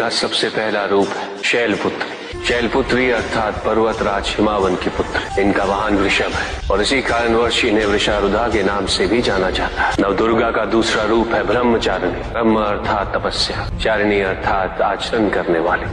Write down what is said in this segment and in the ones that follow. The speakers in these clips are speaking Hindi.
इनका सबसे पहला रूप है शैलपुत्री। शैलपुत्री अर्थात पर्वतराज हिमावन की पुत्र। इनका वाहन वृषभ है और इसी कारणवश इन्हें वृषारुधा के नाम से भी जाना जाता है। नवदुर्गा का दूसरा रूप है ब्रह्मचारिणी। ब्रह्म अर्थात तपस्या, चारिणी अर्थात आचरण करने वाली।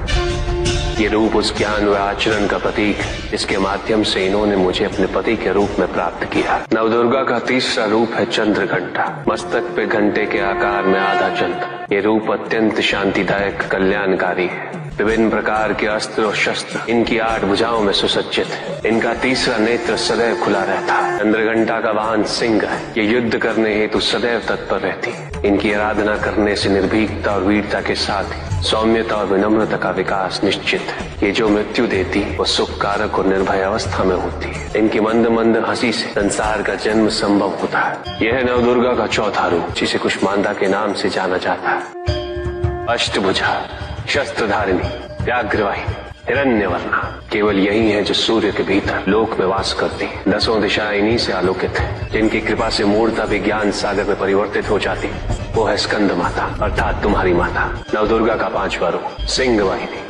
ये रूप उस ज्ञान व आचरण का प्रतीक है जिसके माध्यम से इन्होंने मुझे अपने पति के रूप में प्राप्त किया। नवदुर्गा का तीसरा रूप है चंद्रघंटा। मस्तक पे घंटे के आकार में आधा चंद्र। ये रूप अत्यंत शांतिदायक, कल्याणकारी है। विभिन्न प्रकार के अस्त्र और शस्त्र इनकी 8 भुजाओं में सुसज्जित है। इनका तीसरा नेत्र सदैव खुला रहता है। चंद्रघंटा का वाहन सिंह है। ये युद्ध करने हेतु सदैव तत्पर रहती है। इनकी आराधना करने से निर्भीकता और वीरता के साथ ही सौम्यता और विनम्रता का विकास निश्चित है। ये जो मृत्यु देती वो सुख कारक और निर्भय अवस्था में होती है। इनकी मंद मंद हंसी से संसार का जन्म संभव होता है। यह है नवदुर्गा का चौथा रूप, जिसे कुष्मांडा के नाम से जाना जाता है। अष्टभुजा, शस्त्रधारिणी, व्याघ्रवाहिनी, हिरण्यवर्णा। केवल यही है जो सूर्य के भीतर लोक में वास करती है। 10 दिशाएं इन्हीं से आलोकित है। जिनकी कृपा से मूर्ता भी ज्ञान सागर में परिवर्तित हो जाती, वो है स्कंद माता अर्थात तुम्हारी माता। नवदुर्गा का 5वां रूप सिंह वाहिनी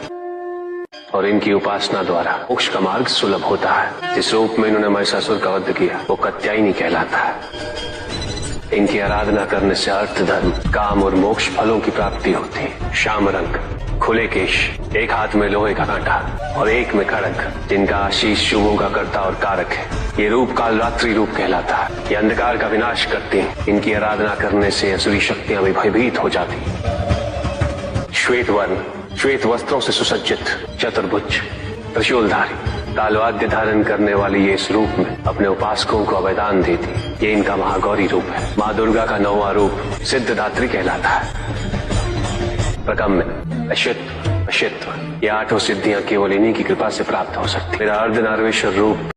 और इनकी उपासना द्वारा मोक्ष का मार्ग सुलभ होता है। जिस रूप में इन्होंने महिषासुर का वध किया वो कात्यायनी कहलाता है। इनकी आराधना करने से अर्थ, धर्म, काम और मोक्ष फलों की प्राप्ति होती है। श्याम रंग, खुले केश, एक हाथ में लोहे का कांटा और एक में खड़ग, जिनका आशीष शुभों का कर्ता और कारक है। ये रूप काल रात्रि रूप कहलाता है। ये अंधकार का विनाश करती है। इनकी आराधना करने से असुरी शक्तियां भी भयभीत हो जाती। श्वेत वर्ण, श्वेत वस्त्रों से सुसज्जित, चतुर्भुज, त्रिशूलधारी, तालवाद्य धारण करने वाली ये इस रूप में अपने उपासकों को अभयदान देती। ये इनका महागौरी रूप है। माँ दुर्गा का 9वां रूप सिद्धदात्री कहलाता है। प्रकम्य, अश्वित्व, अशित्व, ये 8 सिद्धियां केवल इन्हीं की कृपा से प्राप्त हो सकती। मेरा अर्धनारीश्वर रूप